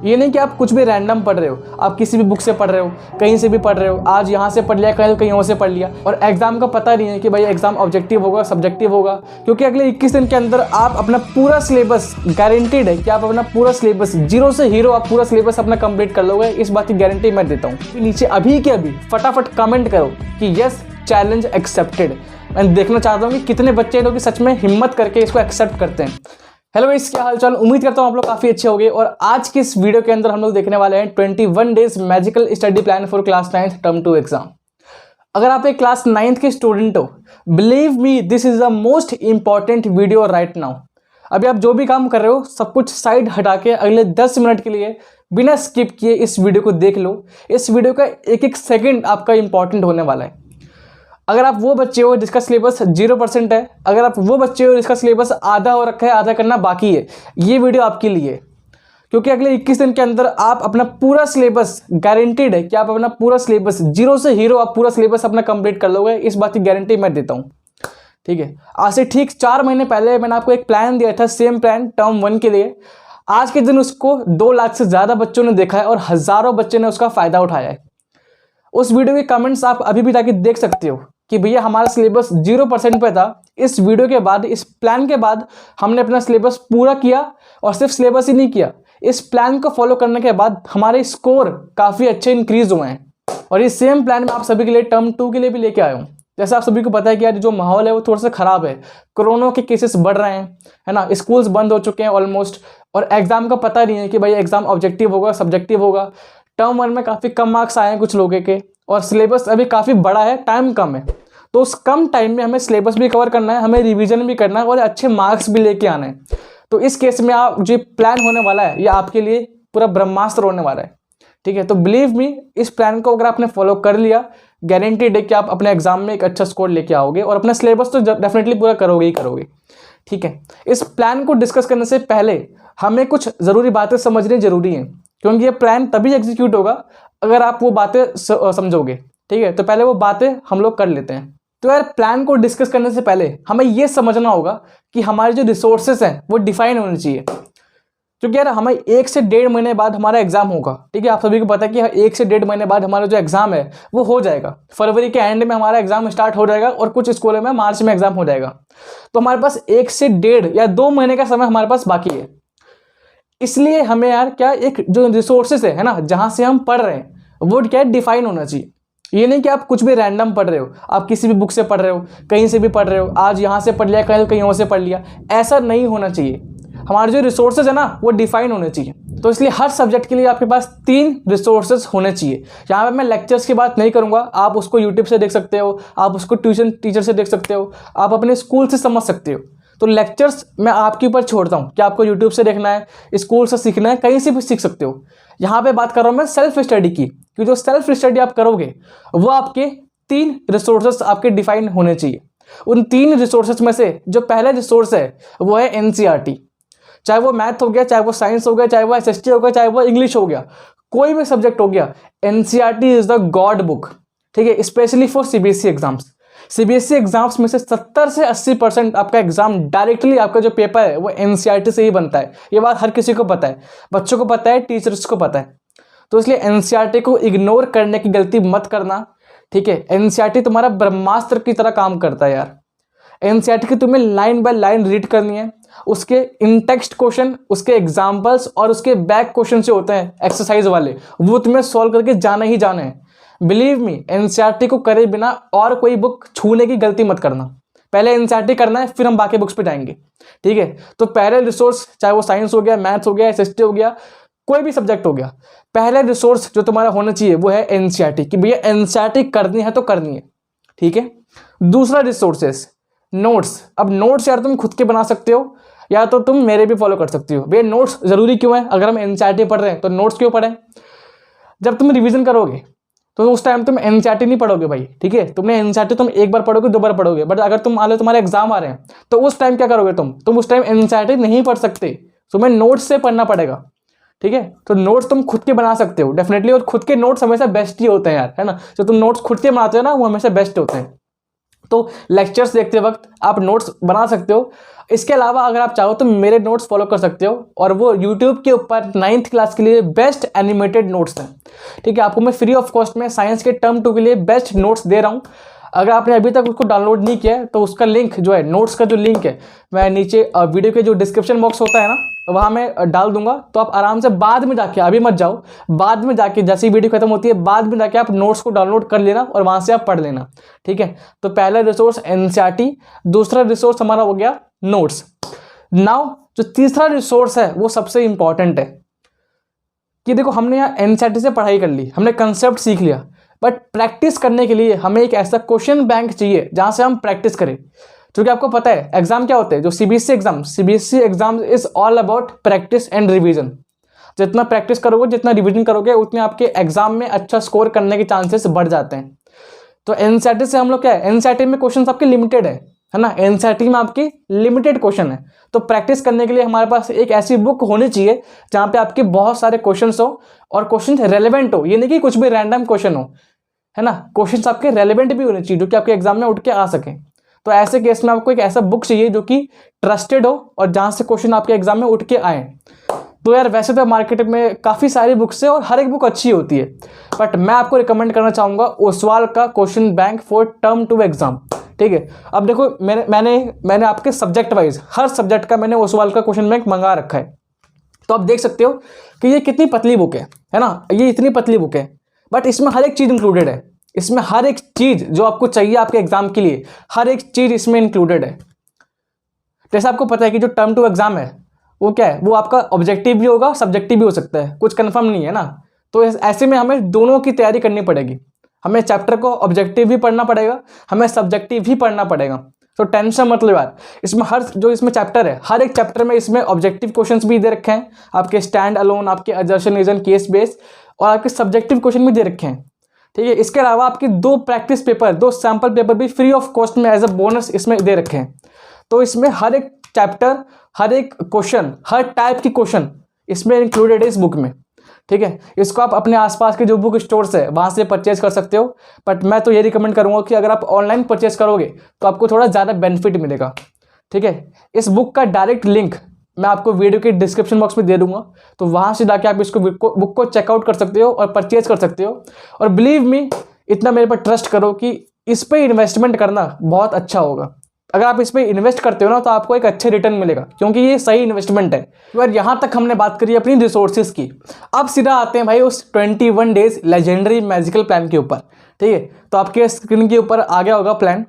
ये नहीं कि आप कुछ भी रैंडम पढ़ रहे हो, आप किसी भी बुक से पढ़ रहे हो, कहीं से भी पढ़ रहे हो, आज यहाँ से पढ़ लिया, कल कहीं और से पढ़ लिया, और एग्जाम का पता नहीं है कि भाई एग्जाम ऑब्जेक्टिव होगा सब्जेक्टिव होगा। क्योंकि अगले 21 दिन के अंदर आप अपना पूरा सिलेबस, गारंटीड है कि आप अपना पूरा सिलेबस जीरो से हीरो, आप पूरा सिलेबस अपना कंप्लीट कर लोगे। इस बात की गारंटी मैं देता हूँ। नीचे अभी के अभी फटाफट कमेंट करो कि यस, चैलेंज एक्सेप्टेड। मैं देखना चाहता हूँ कि कितने बच्चे लोग सच में हिम्मत करके इसको एक्सेप्ट करते हैं। हेलो गाइस, क्या हाल चाल। उम्मीद करता हूँ आप लोग काफ़ी अच्छे होंगे। और आज की इस वीडियो के अंदर हम लोग देखने वाले हैं 21 days magical study plan for class 9th term 2 exam. अगर आप एक क्लास 9th के स्टूडेंट हो, believe me this is the most important video right now. अभी आप जो भी काम कर रहे हो सब कुछ साइड हटा के अगले 10 मिनट के लिए बिना स्किप किए इस वीडियो को देख लो। इस वीडियो का एक एक सेकेंड आपका इंपॉर्टेंट होने वाला है। अगर आप वो बच्चे हो जिसका सिलेबस 0% है, अगर आप वो बच्चे हो जिसका सिलेबस आधा हो रखा है, आधा करना बाकी है, ये वीडियो आपके लिए। क्योंकि अगले 21 दिन के अंदर आप अपना पूरा सिलेबस, गारंटीड है कि आप अपना पूरा सिलेबस जीरो से हीरो, आप पूरा सिलेबस अपना कंप्लीट कर लोगे। इस बात की गारंटी मैं देता हूँ। ठीक है, आज से ठीक 4 महीने पहले मैंने आपको एक प्लान दिया था, सेम प्लान टर्म 1 के लिए। आज के दिन उसको 2 लाख से ज़्यादा बच्चों ने देखा है और हज़ारों बच्चे ने उसका फ़ायदा उठाया है। उस वीडियो के कमेंट्स आप अभी भी जाके देख सकते हो कि भैया हमारा सिलेबस 0% पे था। इस वीडियो के बाद, इस प्लान के बाद हमने अपना सिलेबस पूरा किया। और सिर्फ सिलेबस ही नहीं किया, इस प्लान को फॉलो करने के बाद हमारे स्कोर काफ़ी अच्छे इंक्रीज हुए हैं। और ये सेम प्लान मैं आप सभी के लिए टर्म 2 के लिए भी लेके आया हूँ। जैसे आप सभी को पता है कि यार जो माहौल है वो थोड़ा सा ख़राब है, कोरोना के केसेस बढ़ रहे हैं, है ना, स्कूल्स बंद हो चुके हैं ऑलमोस्ट, और एग्ज़ाम का पता नहीं है कि भाई एग्ज़ाम ऑब्जेक्टिव होगा सब्जेक्टिव होगा। टर्म 1 में काफ़ी कम मार्क्स आए हैं कुछ लोगों के, और सिलेबस अभी काफ़ी बड़ा है, टाइम कम है। तो उस कम टाइम में हमें सिलेबस भी कवर करना है, हमें रिवीजन भी करना है और अच्छे मार्क्स भी लेके आने हैं। तो इस केस में आप जो प्लान होने वाला है ये आपके लिए पूरा ब्रह्मास्त्र होने वाला है। ठीक है, तो बिलीव मी, इस प्लान को अगर आपने फॉलो कर लिया, गारंटीड है कि आप अपने एग्जाम में एक अच्छा स्कोर लेके आओगे और अपना सिलेबस तो डेफिनेटली पूरा करोगे ही करोगे। ठीक है, इस प्लान को डिस्कस करने से पहले हमें कुछ ज़रूरी बातें समझनी जरूरी हैं, क्योंकि ये प्लान तभी एग्जीक्यूट होगा अगर आप वो बातें समझोगे। ठीक है, तो पहले वो बातें हम लोग कर लेते हैं। तो यार, प्लान को डिस्कस करने से पहले हमें ये समझना होगा कि हमारे जो रिसोर्सेज हैं वो डिफाइन होने चाहिए। क्योंकि यार हमें 1 से 1.5 महीने बाद हमारा एग्जाम होगा। ठीक है, आप सभी को पता है कि 1 से 1.5 महीने बाद हमारा जो एग्जाम है वो हो जाएगा। फरवरी के एंड में हमारा एग्जाम स्टार्ट हो जाएगा और कुछ स्कूलों में मार्च में एग्जाम हो जाएगा। तो हमारे पास 1 से 1.5 या 2 महीने का समय हमारे पास बाकी है। इसलिए हमें यार क्या, एक जो रिसोर्सेज है ना, जहाँ से हम पढ़ रहे हैं वो क्या डिफाइन होना चाहिए। ये नहीं कि आप कुछ भी रैंडम पढ़ रहे हो, आप किसी भी बुक से पढ़ रहे हो, कहीं से भी पढ़ रहे हो, आज यहाँ से पढ़ लिया, कल कहीं और से पढ़ लिया। ऐसा नहीं होना चाहिए। हमारे जो रिसोर्सेज है ना वो डिफाइन होने चाहिए। तो इसलिए हर सब्जेक्ट के लिए आपके पास 3 रिसोर्सेज होने चाहिए। यहाँ पे मैं लेक्चर्स की बात नहीं करूँगा, आप उसको यूट्यूब से देख सकते हो, आप उसको ट्यूशन टीचर से देख सकते हो, आप अपने स्कूल से समझ सकते हो। तो लेक्चर्स मैं आपके ऊपर छोड़ता हूँ कि आपको यूट्यूब से देखना है, स्कूल से सीखना है, कहीं से भी सीख सकते हो। यहाँ पे बात कर रहा हूँ मैं सेल्फ स्टडी की, कि जो सेल्फ स्टडी आप करोगे वो आपके 3 रिसोर्सेस आपके डिफाइन होने चाहिए। उन 3 रिसोर्सेस में से जो पहला रिसोर्स है वो है एनसीईआरटी। चाहे वो मैथ हो गया, चाहे वो साइंस हो गया, चाहे वो एसएसटी हो गया, चाहे वो इंग्लिश हो गया, कोई भी सब्जेक्ट हो गया, NCERT is the God book. ठीक है, specially for CBSE exams. CBSE exams में से 70 से 80% आपका एग्जाम डायरेक्टली, आपका जो पेपर है वो एनसीईआरटी से ही बनता है। ये बात हर किसी को पता है, बच्चों को पता है, टीचर्स को पता है। तो इसलिए एनसीईआरटी को इग्नोर करने की गलती मत करना। ठीक है, एनसीईआरटी तुम्हारा ब्रह्मास्त्र की तरह काम करता है यार। एनसीईआरटी की तुम्हें लाइन बाय लाइन रीड करनी है। उसके इन टेक्स्ट क्वेश्चन, उसके एग्जाम्पल्स और उसके बैक क्वेश्चन से होते हैं एक्सरसाइज वाले, वो तुम्हें सॉल्व करके जाना ही जाना है। बिलीव मी, एनसीईआरटी को करे बिना और कोई बुक छूने की गलती मत करना। पहले एनसीईआरटी करना है, फिर हम बाकी बुक्स पे जाएंगे। ठीक है, तो पहले रिसोर्स, चाहे वो साइंस हो गया, मैथ्स हो गया, एसएसटी हो गया, कोई भी सब्जेक्ट हो गया, पहले रिसोर्स जो तुम्हारा होना चाहिए वो है एनसीईआरटी, कि भैया एनसीईआरटी करनी है तो करनी है। ठीक है, दूसरा रिसोर्सेस नोट्स। अब नोट्स यार तुम खुद के बना सकते हो या तो तुम मेरे भी फॉलो कर सकते हो। भैया नोट्स जरूरी क्यों है? अगर हम एनसीईआरटी पढ़ रहे हैं तो नोट्स क्यों पढ़ें? जब तुम रिवीजन करोगे तो उस टाइम तुम एनसीईआरटी नहीं पढ़ोगे भाई। ठीक है, तुमने एनसीईआरटी तुम एक बार पढ़ोगे, 2 बार पढ़ोगे, बट अगर तुम मान लो तुम्हारे एग्जाम आ रहे हैं तो उस टाइम क्या करोगे? तुम उस टाइम एनसीईआरटी नहीं पढ़ सकते, तुम्हें नोट्स से पढ़ना पड़ेगा। ठीक है, तो नोट्स तुम खुद के बना सकते हो डेफिनेटली, और खुद के नोट्स हमेशा बेस्ट ही होते हैं यार, है ना। जो तुम नोट्स खुद के बनाते हो ना वो हमेशा बेस्ट होते हैं। तो लेक्चर्स देखते वक्त आप नोट्स बना सकते हो। इसके अलावा अगर आप चाहो तो मेरे नोट्स फॉलो कर सकते हो, और वो यूट्यूब के ऊपर 9th क्लास के लिए बेस्ट एनिमेटेड नोट्स हैं। ठीक है, आपको मैं फ्री ऑफ कॉस्ट में साइंस के टर्म 2 के लिए बेस्ट नोट्स दे रहा हूँ। अगर आपने अभी तक उसको डाउनलोड नहीं किया है तो उसका लिंक जो है, नोट्स का जो लिंक है, मैं नीचे वीडियो के जो डिस्क्रिप्शन बॉक्स होता है ना, वहाँ मैं डाल दूंगा। तो आप आराम से बाद में जाके, अभी मत जाओ, बाद में जाके जैसे ही वीडियो खत्म होती है बाद में जाके आप नोट्स को डाउनलोड कर लेना और वहाँ से आप पढ़ लेना। ठीक है, तो पहला रिसोर्स एनसीईआरटी, दूसरा रिसोर्स हमारा हो गया नोट्स। नाउ जो तीसरा रिसोर्स है वो सबसे इंपॉर्टेंट है कि देखो हमने यहाँ एनसीईआरटी से पढ़ाई कर ली, हमने कंसेप्ट सीख लिया, बट प्रैक्टिस करने के लिए हमें एक ऐसा क्वेश्चन बैंक चाहिए जहाँ से हम प्रैक्टिस करें। क्योंकि आपको पता है एग्जाम क्या होते हैं, जो CBSE exam is all about practice and revision. जितना प्रैक्टिस करोगे, जितना रिवीजन करोगे, उतने आपके एग्जाम में अच्छा स्कोर करने के चांसेस बढ़ जाते हैं। तो एनसीईआरटी से हम लोग क्या है, एनसीईआरटी में क्वेश्चन आपके लिमिटेड है ना, एनसीईआरटी में आपकी लिमिटेड क्वेश्चन है। तो प्रैक्टिस करने के लिए हमारे पास एक ऐसी बुक होनी चाहिए जहाँ पे आपके बहुत सारे क्वेश्चंस हो और क्वेश्चन रेलेवेंट हो। ये नहीं कि कुछ भी रैंडम क्वेश्चन हो, है ना, क्वेश्चंस आपके रेलेवेंट भी होने चाहिए जो कि आपके एग्जाम में उठ के आ सके। तो ऐसे केस में आपको एक ऐसा बुक चाहिए जो कि ट्रस्टेड हो और जहाँ से क्वेश्चन आपके एग्जाम में उठ के आए। तो यार वैसे तो मार्केट में काफ़ी सारी बुक्स है और हर एक बुक अच्छी होती है, बट मैं आपको रिकमेंड करना चाहूँगा ओसवाल का question bank for term 2 exam. ठीक है, अब देखो मैंने आपके सब्जेक्ट वाइज हर सब्जेक्ट का मैंने ओसवाल का क्वेश्चन बैंक मंगा रखा है। तो आप देख सकते हो कि ये कितनी पतली बुक है ना, ये इतनी पतली बुक है, बट इसमें हर एक चीज़ इंक्लूडेड है। इसमें हर एक चीज़ जो आपको चाहिए आपके एग्जाम के लिए, हर एक चीज़ इसमें इंक्लूडेड है। जैसे आपको पता है कि जो टर्म 2 एग्जाम है वो क्या है, वो आपका ऑब्जेक्टिव भी होगा, सब्जेक्टिव भी हो सकता है, कुछ कंफर्म नहीं है ना। तो ऐसे में हमें दोनों की तैयारी करनी पड़ेगी। हमें चैप्टर को ऑब्जेक्टिव भी पढ़ना पड़ेगा, हमें सब्जेक्टिव भी पढ़ना पड़ेगा। तो टेंशन मतलब यार, इसमें इसमें चैप्टर है, हर एक चैप्टर में इसमें ऑब्जेक्टिव क्वेश्चंस भी दे रखे हैं, आपके स्टैंड अलोन, आपके असर्शन रीजन, केस बेस, और आपके सब्जेक्टिव क्वेश्चन भी दे रखे हैं। ठीक है, इसके अलावा आपके 2 प्रैक्टिस पेपर, 2 सैम्पल पेपर भी फ्री ऑफ कॉस्ट में एज अ बोनस इसमें दे रखे हैं। तो इसमें हर एक चैप्टर, हर एक क्वेश्चन, हर टाइप की क्वेश्चन इसमें इंक्लूडेड है इस बुक में। ठीक है, इसको आप अपने आसपास के जो बुक स्टोर्स है वहाँ से परचेज कर सकते हो, बट मैं तो ये रिकमेंड करूँगा कि अगर आप ऑनलाइन परचेज करोगे तो आपको थोड़ा ज़्यादा बेनिफिट मिलेगा। ठीक है, इस बुक का डायरेक्ट लिंक मैं आपको वीडियो के डिस्क्रिप्शन बॉक्स में दे दूंगा, तो वहाँ से जाके आप इसको बुक को चेकआउट कर सकते हो और परचेज कर सकते हो। और बिलीव मी, इतना मेरे पर ट्रस्ट करो कि इस पर इन्वेस्टमेंट करना बहुत अच्छा होगा। अगर आप इस पर इन्वेस्ट करते हो ना तो आपको एक अच्छे रिटर्न मिलेगा, क्योंकि ये सही इन्वेस्टमेंट है। तो यार यहाँ तक हमने बात करी अपनी रिसोर्सेज की, अब सीधा आते हैं भाई उस 21 डेज लेजेंडरी मैजिकल प्लान के ऊपर। ठीक है, तो आपके स्क्रीन के ऊपर आ गया होगा प्लान।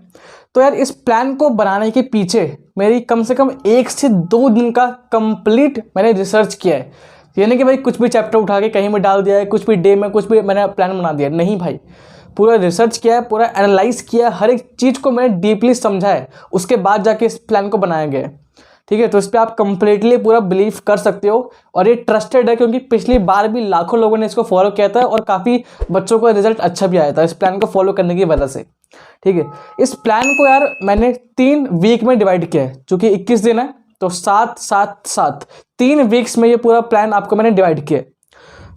तो यार इस प्लान को बनाने के पीछे मेरी कम से कम 1 से 2 दिन का कंप्लीट मैंने रिसर्च किया है। यानी कि भाई कुछ भी चैप्टर उठा के कहीं में डाल दिया है, कुछ भी डे में कुछ भी मैंने प्लान बना दिया, नहीं भाई, पूरा रिसर्च किया है, पूरा एनालाइज किया है, हर एक चीज़ को मैंने डीपली समझा है, उसके बाद जाके इस प्लान को बनाया गया है। ठीक है, तो इस पर आप कंप्लीटली पूरा बिलीव कर सकते हो, और ये ट्रस्टेड है क्योंकि पिछली बार भी लाखों लोगों ने इसको फॉलो किया था और काफ़ी बच्चों का रिजल्ट अच्छा भी आया था इस प्लान को फॉलो करने की वजह से। ठीक है, इस प्लान को यार मैंने 3 वीक में डिवाइड किया है, चूँकि 21 दिन है तो 7-7-7 3 वीक्स में ये पूरा प्लान आपको मैंने डिवाइड किया।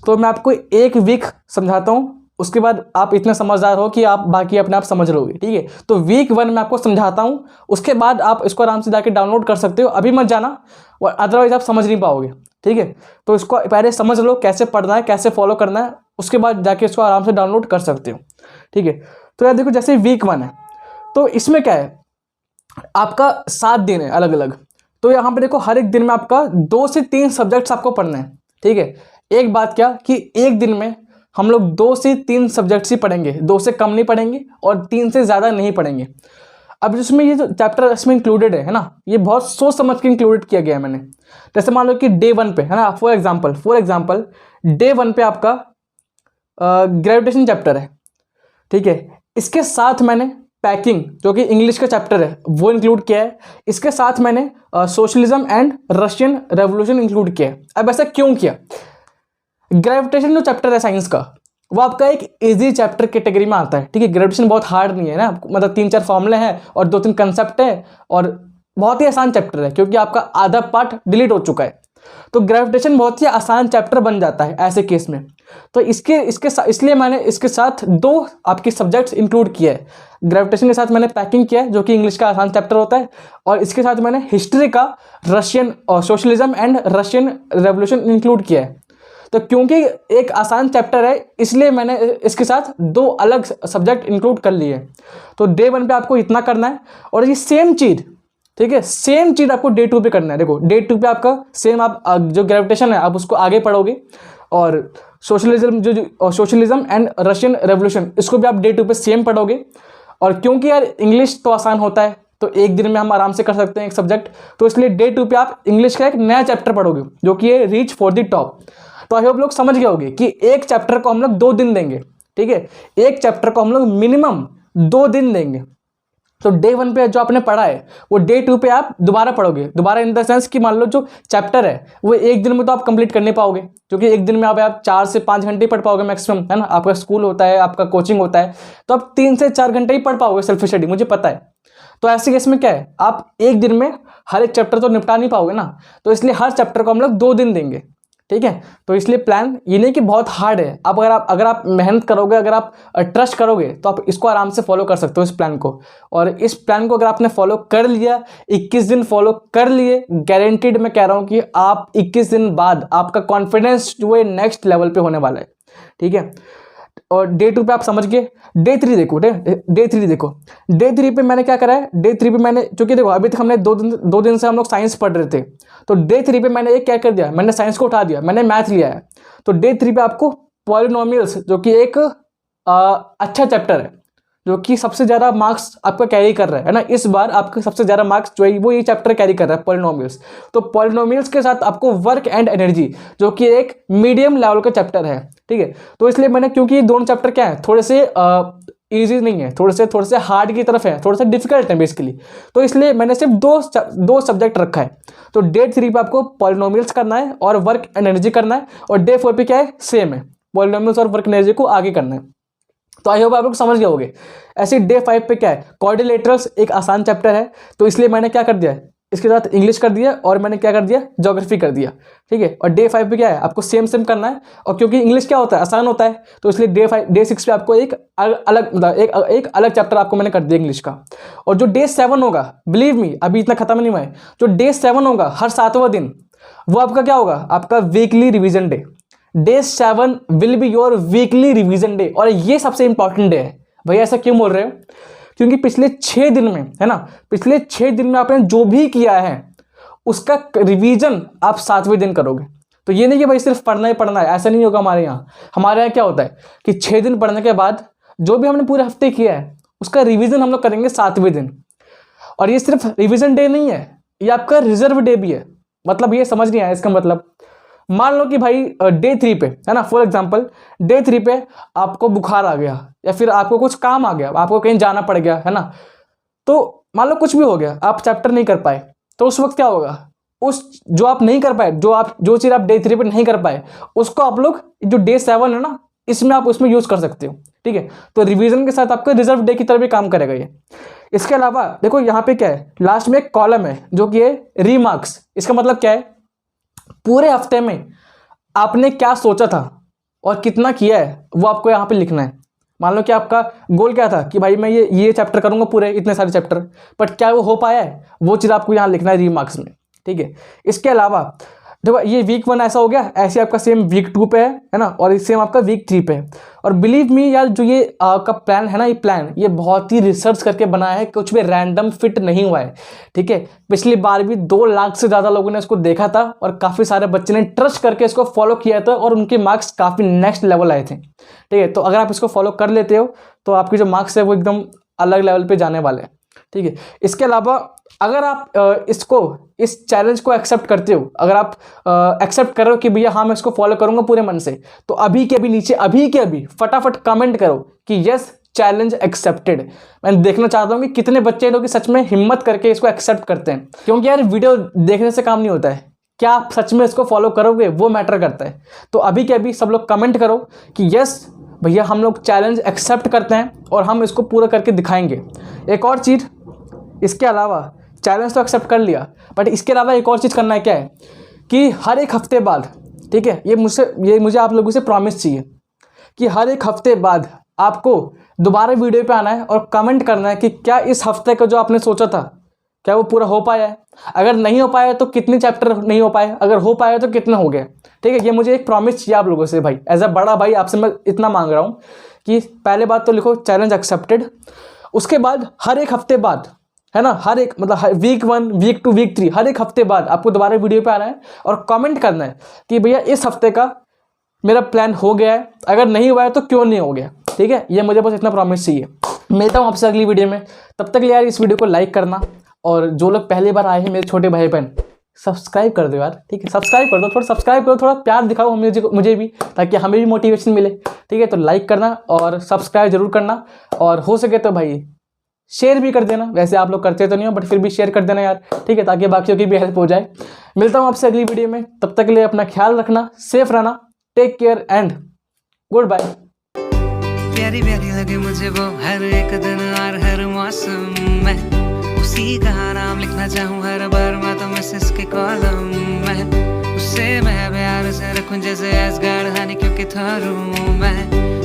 तो मैं आपको 1 वीक समझाता हूँ, उसके बाद आप इतने समझदार हो कि आप बाकी अपने आप समझ लोगे। ठीक है, तो वीक 1 मैं आपको समझाता हूँ, उसके बाद आप इसको आराम से जाके डाउनलोड कर सकते हो, अभी मत जाना, और अदरवाइज आप समझ नहीं पाओगे। ठीक है, तो इसको पहले समझ लो कैसे पढ़ना है, कैसे फॉलो करना है, उसके बाद जाके इसको आराम से डाउनलोड कर सकते हो। ठीक है, तो यार देखो जैसे वीक 1 है तो इसमें क्या है, आपका 7 दिन है अलग अलग। तो यहाँ पे देखो हर एक दिन में आपका 2 से 3 सब्जेक्ट्स आपको पढ़ने हैं। ठीक है, एक बात क्या कि एक दिन में हम लोग 2 से 3 सब्जेक्ट्स ही पढ़ेंगे, 2 से कम नहीं पढ़ेंगे और 3 से ज़्यादा नहीं पढ़ेंगे। अब जिसमें ये जो चैप्टर इसमें इंक्लूडेड है ना, ये बहुत सोच समझ के इंक्लूडेड किया गया है मैंने। जैसे मान लो कि डे 1 पे है ना, फॉर एग्जाम्पल डे 1 पे आपका ग्रेविटेशन चैप्टर है। ठीक है, इसके साथ मैंने पैकिंग जो कि इंग्लिश का चैप्टर है वो इंक्लूड किया है, इसके साथ मैंने socialism and Russian revolution include किया है। अब ऐसा क्यों किया, ग्रेविटेशन जो चैप्टर है साइंस का वो आपका एक इजी चैप्टर कैटेगरी में आता है। ठीक है, ग्रेविटेशन बहुत हार्ड नहीं है ना, मतलब 3-4 फॉर्मूले हैं और 2-3 कंसेप्ट है और बहुत ही आसान चैप्टर है, क्योंकि आपका आधा पार्ट डिलीट हो चुका है। तो ग्रेविटेशन बहुत ही आसान चैप्टर बन जाता है ऐसे केस में। तो इसलिए मैंने इसके साथ 2 आपके सब्जेक्ट्स इंक्लूड किए हैं, ग्रेविटेशन के साथ मैंने पैकिंग किया है, जो कि इंग्लिश का आसान चैप्टर होता है, और इसके साथ मैंने हिस्ट्री का रशियन और socialism and Russian revolution include किया है। तो क्योंकि एक आसान चैप्टर है इसलिए मैंने इसके साथ 2 अलग सब्जेक्ट इंक्लूड कर लिए। तो डे 1 पे आपको इतना करना है, और ये सेम चीज़, ठीक है, सेम चीज़ आपको डे 2 पे करना है। देखो डे 2 पे आपका सेम, आप जो ग्रेविटेशन है आप उसको आगे पढ़ोगे, और सोशलिज्म एंड रशियन रेवोल्यूशन इसको भी आप डे 2 पे सेम पढ़ोगे। और क्योंकि यार इंग्लिश तो आसान होता है, तो एक दिन में हम आराम से कर सकते हैं एक सब्जेक्ट, तो इसलिए डे 2 पे आप इंग्लिश का एक नया चैप्टर पढ़ोगे, जो कि है रीच फॉर द टॉप। तो आई होप लोग समझ गए होंगे कि एक चैप्टर को हम लोग 2 दिन देंगे, ठीक है, एक चैप्टर को हम लोग मिनिमम 2 दिन देंगे। तो डे 1 पे जो आपने पढ़ा है वो डे 2 पे आप दोबारा पढ़ोगे, दोबारा इन द सेंस कि मान लो जो चैप्टर है वो एक दिन में तो आप कंप्लीट कर नहीं पाओगे, क्योंकि एक दिन में आप 4 से 5 घंटे ही पढ़ पाओगे मैक्सिमम, है ना। आपका स्कूल होता है, आपका कोचिंग होता है, तो आप 3 से 4 घंटे ही पढ़ पाओगे सेल्फ स्टडी, मुझे पता है। तो ऐसे केस में क्या है, आप एक दिन में हर एक चैप्टर तो निपटा नहीं पाओगे ना, तो इसलिए हर चैप्टर को हम लोग 2 दिन देंगे, ठीक है। तो इसलिए प्लान ये नहीं कि बहुत हार्ड है, अब अगर आप मेहनत करोगे, अगर आप ट्रस्ट करोगे, तो आप इसको आराम से फॉलो कर सकते हो इस प्लान को। और इस प्लान को अगर आपने फॉलो कर लिया, 21 दिन फॉलो कर लिए, गारंटीड मैं कह रहा हूँ कि आप 21 दिन बाद आपका कॉन्फिडेंस जो है नेक्स्ट लेवल पे होने वाला है, ठीक है। और डे 2 पे आप समझ गए। डे 3 देखो, डे 3 देखो, डे 3 पे मैंने क्या करा है, डे 3 पे मैंने, क्योंकि देखो अभी तक हमने 2 दिन से हम लोग साइंस पढ़ रहे थे, तो डे 3 पे मैंने एक क्या कर दिया, मैंने साइंस को उठा दिया, मैंने मैथ लिया है। तो डे 3 पे आपको पॉलिनोमियल्स, जो कि एक अच्छा चैप्टर है, जो कि सबसे ज़्यादा मार्क्स आपका कैरी कर रहा है ना, इस बार आपके सबसे ज़्यादा मार्क्स जो है वो ये चैप्टर कैरी कर रहा है, पॉलिनोमियल्स। तो पॉलिनोमियल्स के साथ आपको वर्क एंड एनर्जी, जो कि एक मीडियम लेवल का चैप्टर है, ठीक है। तो इसलिए मैंने, क्योंकि ये दोनों चैप्टर क्या है, थोड़े से ईजी नहीं है, थोड़े से हार्ड की तरफ है, थोड़ा सा डिफिकल्ट है बेसिकली, तो इसलिए मैंने सिर्फ दो सब्जेक्ट रखा है। तो डे 3 पे आपको पॉलिनोमियल्स करना है और वर्क एनर्जी करना है, और डे 4 पे क्या है, सेम है, पॉलिनोमियल्स और वर्क एनर्जी को आगे करना है। तो आई होप आप लोग समझ गए होंगे। ऐसे डे 5 पे क्या है, क्वाड्रिलेटरल्स एक आसान चैप्टर है, तो इसलिए मैंने क्या कर दिया, इसके साथ इंग्लिश कर दिया, और मैंने क्या कर दिया, ज्योग्राफी कर दिया, ठीक है। और डे 5 पे क्या है, आपको सेम करना है, और क्योंकि इंग्लिश क्या होता है, आसान होता है, तो इसलिए डे 6 पे आपको एक अलग चैप्टर आपको मैंने कर दिया इंग्लिश का। और जो डे 7 होगा, बिलीव मी अभी इतना खत्म नहीं हुआ है, जो डे 7 होगा हर 7वां दिन, वो आपका क्या होगा, आपका weekly revision day. Day 7 will be your weekly revision day, और ये सबसे इंपॉर्टेंट डे है। भैया ऐसा क्यों बोल रहे हो, क्योंकि पिछले 6 दिन में, है ना, पिछले 6 दिन में आपने जो भी किया है उसका रिवीजन आप 7वें दिन करोगे। तो ये नहीं कि भाई सिर्फ पढ़ना ही पढ़ना है, ऐसा नहीं होगा हमारे यहाँ क्या होता है कि 6 दिन पढ़ने के बाद जो भी हमने पूरे हफ्ते किया है उसका रिवीजन हम लोग करेंगे 7वें दिन। और ये सिर्फ रिवीजन डे नहीं है, ये आपका रिजर्व डे भी है। मतलब ये समझ नहीं आया इसका मतलब, मान लो कि भाई डे 3 पे, है ना, फॉर एग्जांपल डे 3 पे आपको बुखार आ गया, या फिर आपको कुछ काम आ गया, आपको कहीं जाना पड़ गया, है ना, तो मान लो कुछ भी हो गया, आप चैप्टर नहीं कर पाए, तो उस वक्त क्या होगा, उस जो आप नहीं कर पाए, जो चीज़ आप डे 3 पे नहीं कर पाए, उसको आप लोग जो डे 7 है ना, इसमें आप उसमें यूज़ कर सकते हो, ठीक है। तो रिवीजन के साथ आपका रिजर्व डे की तरह भी काम करेगा ये। इसके अलावा देखो यहाँ पे क्या है, लास्ट में एक कॉलम है जो कि है रीमार्क्स। इसका मतलब क्या है, पूरे हफ्ते में आपने क्या सोचा था और कितना किया है वो आपको यहाँ पे लिखना है। मान लो कि आपका गोल क्या था कि भाई मैं ये चैप्टर करूँगा, पूरे इतने सारे चैप्टर, बट क्या वो हो पाया है, वो चीज़ आपको यहाँ लिखना है रीमार्क्स में, ठीक है। इसके अलावा देखो ये वीक 1 ऐसा हो गया, ऐसे आपका सेम वीक 2 पे है ना, और सेम आपका वीक 3 पे है। और बिलीव मी यार, जो ये आपका प्लान है ना, ये प्लान ये बहुत ही रिसर्च करके बनाया है, कुछ भी रैंडम फिट नहीं हुआ है, ठीक है। पिछली बार भी 2 लाख से ज़्यादा लोगों ने इसको देखा था, और काफ़ी सारे बच्चे ने ट्रस्ट करके इसको फॉलो किया था, और उनके मार्क्स काफ़ी नेक्स्ट लेवल आए थे, ठीक है। तो अगर आप इसको फॉलो कर लेते हो तो आपके जो मार्क्स है वो एकदम अलग लेवल पर जाने वाले हैं, ठीक है। इसके अलावा अगर आप इस चैलेंज को एक्सेप्ट करते हो, अगर आप एक्सेप्ट करो कि भैया हाँ मैं इसको फॉलो करूंगा पूरे मन से, तो अभी के अभी फटाफट कमेंट करो कि यस चैलेंज एक्सेप्टेड। मैं देखना चाहता हूँ कि कितने बच्चे लोग सच में हिम्मत करके इसको एक्सेप्ट करते हैं, क्योंकि यार वीडियो देखने से काम नहीं होता है, क्या आप सच में इसको फॉलो करोगे वो मैटर करता है। तो अभी के अभी सब लोग कमेंट करो कि यस भैया हम लोग चैलेंज एक्सेप्ट करते हैं और हम इसको पूरा करके दिखाएंगे। एक और चीज़, इसके अलावा चैलेंज तो एक्सेप्ट कर लिया, बट इसके अलावा एक और चीज़ करना है, क्या है कि हर एक हफ्ते बाद, ठीक है, ये मुझे आप लोगों से प्रॉमिस चाहिए कि हर एक हफ्ते बाद आपको दोबारा वीडियो पे आना है और कमेंट करना है कि क्या इस हफ्ते का जो आपने सोचा था क्या वो पूरा हो पाया है। अगर नहीं हो पाया तो कितने चैप्टर नहीं हो पाए, अगर हो पाया तो कितना हो गया। ठीक है, ये मुझे एक प्रॉमिस चाहिए आप लोगों से भाई, एज अ बड़ा भाई आपसे मैं इतना मांग रहा हूँ कि पहले बात तो लिखो चैलेंज एक्सेप्टेड। उसके बाद हर एक हफ्ते बाद, है ना, हर एक मतलब वीक 1 वीक 2 वीक 3 हर एक हफ्ते बाद आपको दोबारा वीडियो पे आना है और कमेंट करना है कि भैया इस हफ्ते का मेरा प्लान हो गया है, अगर नहीं हुआ है तो क्यों नहीं हो गया। ठीक है, ये मुझे बस इतना प्रॉमिस चाहिए। मिलता हूँ आपसे अगली वीडियो में, तब तक यार इस वीडियो को लाइक करना, और जो लोग पहली बार आए हैं मेरे छोटे भाई बहन सब्सक्राइब कर दो यार। ठीक है, सब्सक्राइब कर दो, थोड़ा सब्सक्राइब करो, थोड़ा प्यार दिखाओ मुझे भी, ताकि हमें भी मोटिवेशन मिले। ठीक है, तो लाइक करना और सब्सक्राइब जरूर करना, और हो सके तो भाई शेयर भी कर देना। वैसे आप लोग करते तो नहीं हो बट फिर भी शेयर कर देना यार। ठीक है, ताकि बाकियों की भी हेल्प हो जाए। मिलता हूँ आपसे अगली वीडियो में, तब तक के लिए अपना ख्याल रखना, सेफ रहना, take care and good bye. प्यारी प्यारी लगे मुझे वो हर एक दिन और हर मौसम में, उसी का नाम लिखना चाहूँ हर बार मैं तो मैसेज के कॉलम में, उससे मैं प्यार से रखूं जैसे एसगार्ड हनी क्योंकि थारू मैं।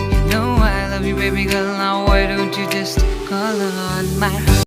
You know I love you baby girl, now why don't you just call on my